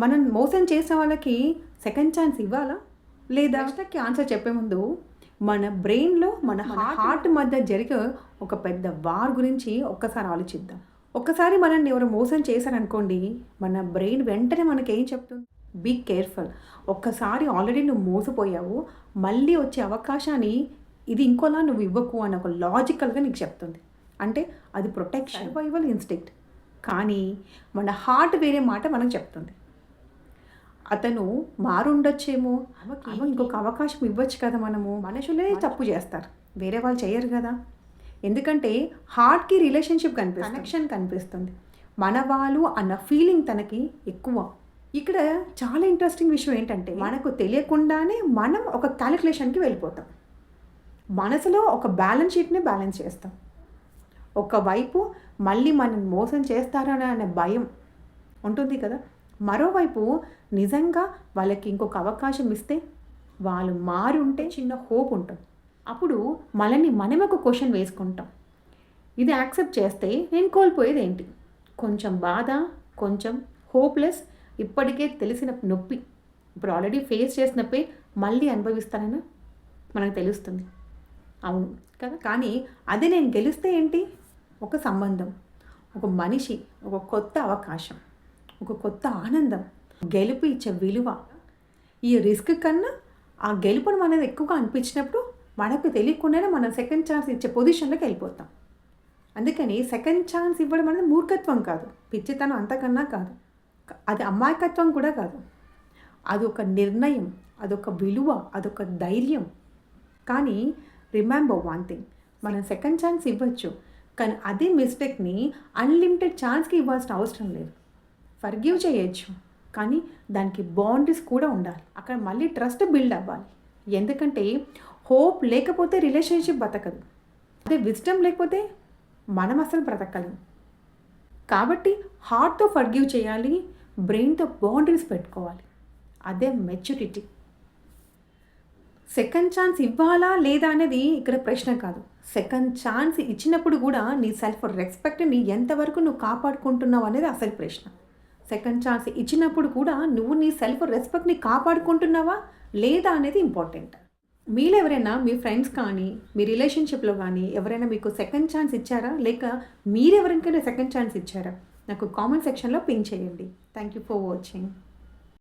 మనం మోసం చేసిన వాళ్ళకి సెకండ్ ఛాన్స్ ఇవ్వాలా లేదా? ప్రశ్నకి ఆన్సర్ చెప్పే ముందు మన బ్రెయిన్లో మన హార్ట్ మధ్య జరిగే ఒక పెద్ద వార్ గురించి ఒక్కసారి ఆలోచిద్దాం. ఒక్కసారి మనల్ని ఎవరు మోసం చేశారనుకోండి, మన బ్రెయిన్ వెంటనే మనకేం చెప్తుంది? Be careful. ఒక్కసారి ఆల్రెడీ నువ్వు మోసపోయావు, మళ్ళీ వచ్చే అవకాశాన్ని ఇది ఇంకోలా నువ్వు ఇవ్వకు అని ఒక లాజికల్గా నీకు చెప్తుంది. అంటే అది ప్రొటెక్షన్, సర్వైవల్ ఇన్స్టింక్ట్. కానీ మన హార్ట్ వేరే మాట మనకు చెప్తుంది. అతను మారుండొచ్చేమో, ఇంకొక అవకాశం ఇవ్వచ్చు కదా. మనుషులే తప్పు చేస్తారు, వేరే వాళ్ళు చేయరు కదా. ఎందుకంటే హార్ట్కి రిలేషన్షిప్ కనిపిస్తుంది, కనెక్షన్ కనిపిస్తుంది, మన వాళ్ళు అన్న ఫీలింగ్ తనకి ఎక్కువ. ఇక్కడ చాలా ఇంట్రెస్టింగ్ విషయం ఏంటంటే, మనకు తెలియకుండానే మనం ఒక క్యాలిక్యులేషన్కి వెళ్ళిపోతాం. మనసులో ఒక బ్యాలెన్స్ షీట్ని బ్యాలెన్స్ చేస్తాం. ఒకవైపు మళ్ళీ మనం మోసం చేస్తారని అనే భయం ఉంటుంది కదా, మరోవైపు నిజంగా వాళ్ళకి ఇంకొక అవకాశం ఇస్తే, వాళ్ళు మారి ఉంటే చిన్న హోప్ ఉంటుంది. అప్పుడు మనమే ఒక క్వశ్చన్ వేసుకుంటాం, ఇది యాక్సెప్ట్ చేస్తే నేను కోల్పోయేది ఏంటి? కొంచెం బాధ, కొంచెం హోప్లెస్, ఇప్పటికే తెలిసిన నొప్పి, ఇప్పుడు ఆల్రెడీ ఫేస్ చేసిన పెయిన్ మళ్ళీ అనుభవిస్తానని మనకు తెలుస్తుంది. అవును కదా. కానీ అదే నేను గెలిస్తే ఏంటి? ఒక సంబంధం, ఒక మనిషి, ఒక కొత్త అవకాశం, ఒక కొత్త ఆనందం, గెలుపు ఇచ్చే విలువ. ఈ రిస్క్ కన్నా ఆ గెలుపును మనది ఎక్కువగా అనిపించినప్పుడు మనకు తెలియకుండానే మనం సెకండ్ ఛాన్స్ ఇచ్చే పొజిషన్లోకి వెళ్ళిపోతాం. అందుకని సెకండ్ ఛాన్స్ ఇవ్వడం అనేది మూర్ఖత్వం కాదు, పిచ్చితనం అంతకన్నా కాదు, అది అమాయకత్వం కూడా కాదు. అదొక నిర్ణయం, అదొక విలువ, అదొక ధైర్యం. కానీ రిమెంబర్ వన్ థింగ్, మనం సెకండ్ ఛాన్స్ ఇవ్వచ్చు, కానీ అదే మిస్టేక్ని అన్లిమిటెడ్ ఛాన్స్కి ఇవ్వాల్సిన అవసరం లేదు. ఫర్గివ్ చేయొచ్చు, కానీ దానికి బౌండరీస్ కూడా ఉండాలి. అక్కడ మళ్ళీ ట్రస్ట్ బిల్డ్ అవ్వాలి. ఎందుకంటే హోప్ లేకపోతే రిలేషన్షిప్ బతకదు, అదే విజ్డమ్ లేకపోతే మనం అసలు బ్రతకలేం. కాబట్టి హార్ట్తో ఫర్గివ్ చేయాలి, బ్రెయిన్తో బౌండరీస్ పెట్టుకోవాలి. అదే మెచ్యూరిటీ. సెకండ్ ఛాన్స్ ఇవ్వాలా లేదా అనేది ఇక్కడ ప్రశ్న కాదు. సెకండ్ ఛాన్స్ ఇచ్చినప్పుడు కూడా నీ సెల్ఫ్ రెస్పెక్ట్ని ఎంతవరకు నువ్వు కాపాడుకుంటున్నావు అనేది అసలు ప్రశ్న. సెకండ్ ఛాన్స్ ఇచ్చినప్పుడు కూడా నువ్వు నీ సెల్ఫ్ రెస్పెక్ట్ని కాపాడుకుంటున్నావా లేదా అనేది ఇంపార్టెంట్. మీలో ఎవరైనా మీ ఫ్రెండ్స్ కానీ మీ రిలేషన్షిప్లో కానీ ఎవరైనా మీకు సెకండ్ ఛాన్స్ ఇచ్చారా, లేక మీరెవరికైనా సెకండ్ ఛాన్స్ ఇచ్చారా? నాకు కామెంట్ సెక్షన్లో పిన్ చేయండి. Thank you for watching.